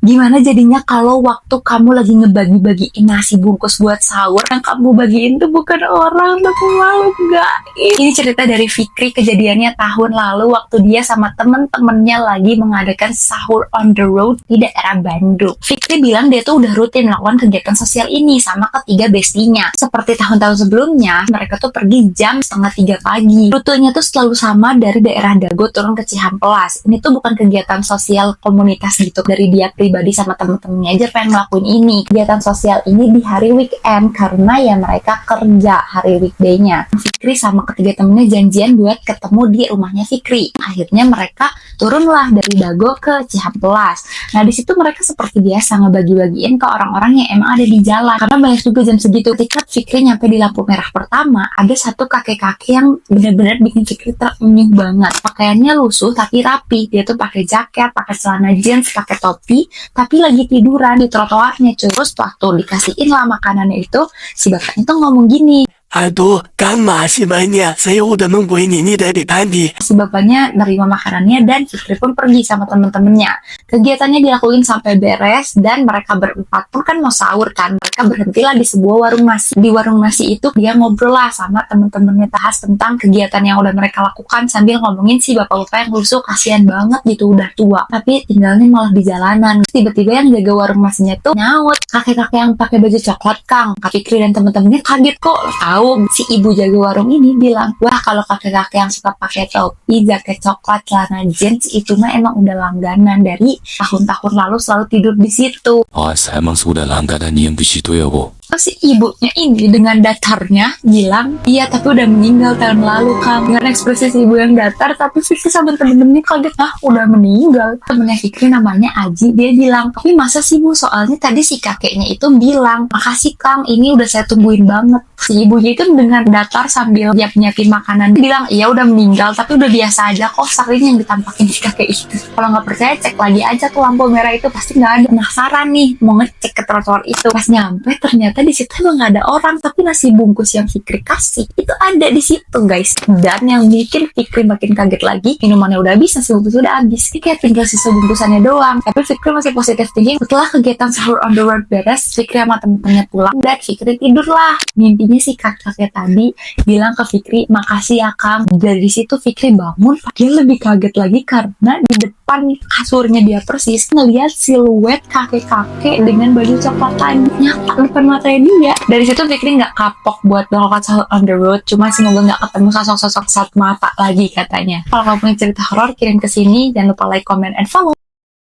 Gimana jadinya kalau waktu kamu lagi ngebagi-bagiin nasi bungkus buat sahur, yang kamu bagiin tuh bukan orang, tapi malu guys. Ini cerita dari Fikri, kejadiannya tahun lalu waktu dia sama temen-temennya lagi mengadakan sahur on the road di daerah Bandung. Fikri bilang dia tuh udah rutin melakukan kegiatan sosial ini sama ketiga bestinya. Seperti tahun-tahun sebelumnya, mereka tuh pergi jam 2:30 pagi. Rutenya tuh selalu sama dari daerah Dago turun ke Cihampelas. Ini tuh bukan kegiatan sosial komunitas gitu dari dia pribadi sama temen-temennya aja pengen ngelakuin ini. Kegiatan sosial ini di hari weekend karena ya mereka kerja hari weekday-nya. Fikri sama ketiga temennya janjian buat ketemu di rumahnya Fikri. Akhirnya mereka turunlah dari Dago ke Cihampelas. Nah di situ mereka seperti biasa ngebagi-bagiin ke orang-orang yang emang ada di jalan. Karena banyak juga jam segitu. Ketika Fikri nyampe di lampu merah pertama, ada satu kakek-kakek yang benar-benar bikin Fikri terenyuh banget. Pakaiannya lusuh tapi rapi. Dia tuh pakai jaket, pakai celana jeans, pakai topi, tapi lagi tiduran di trotoarnya cuy. Terus waktu dikasihin lah makanannya itu, si bapaknya tuh ngomong gini. Aduh,干嘛sih banyak? Saya udah nungguin ini dari tadi. Si bapaknya nerima makanannya dan Fikri pun pergi sama temen-temennya. Kegiatannya dilakuin sampai beres dan mereka berempat pun kan mau sahur kan. Mereka berhentilah di sebuah warung nasi. Di warung nasi itu dia ngobrol lah sama temen-temennya, bahas tentang kegiatan yang udah mereka lakukan sambil ngomongin si bapak-bapak yang lusuh kasihan banget gitu udah tua. Tapi tinggalnya malah di jalanan. Tiba-tiba yang jaga warung nasinya tuh nyaut. Kakek-kakek yang pakai baju coklat Kang. Kak Fikri dan temen-temennya kaget kok tahu. Si ibu jaga warung ini bilang, wah kalau kakek-kakek yang suka pakai topi, jaket coklat, celana jeans itu mah emang udah langganan dari tahun-tahun lalu selalu tidur di situ. saya emang sudah langganan yang di situ ya, Bu. Si ibunya ini dengan datarnya bilang, iya tapi udah meninggal tahun lalu Kang. Dengan ekspresi si ibu yang datar, tapi Fikri sama temen-temennya kaget, udah meninggal. Temennya Fikri namanya Aji, dia bilang, tapi masa sih Bu, soalnya tadi si kakeknya itu bilang, makasih Kang, ini udah saya tungguin banget. Si ibunya itu dengan datar sambil dia nyiapin makanan, dia bilang, iya udah meninggal, tapi udah biasa aja kok, sering yang ditampakin si kakek itu. Kalau nggak percaya, cek lagi aja tuh lampu merah itu, pasti nggak ada. Penasaran nih, mau ngecek ke trotoar itu. Pas nyampe, ternyata di situ emang gak ada orang, tapi nasi bungkus yang Fikri kasih itu ada di situ guys. Dan yang bikin Fikri makin kaget lagi, minumannya udah habis, nasi bungkus udah habis. Ini kayak tinggal sisa bungkusannya doang. Tapi Fikri masih positif thinking. Setelah kegiatan sahur on the road beres, Fikri sama temen-temennya pulang dan Fikri tidur lah. Mimpinya si kakek tadi bilang ke Fikri, makasih ya Kang. Dari situ Fikri bangun, dia lebih kaget lagi karena di depan kasurnya dia persis ngelihat siluet kakek-kakek dengan baju coklat lagi nyata depan mata dia. Dari situ Fikri nggak kapok buat melakukan sahur on the road, cuma semoga nggak ketemu sosok-sosok satu mata lagi katanya. Kalau kamu punya cerita horor kirim ke sini, jangan lupa like, comment, and follow.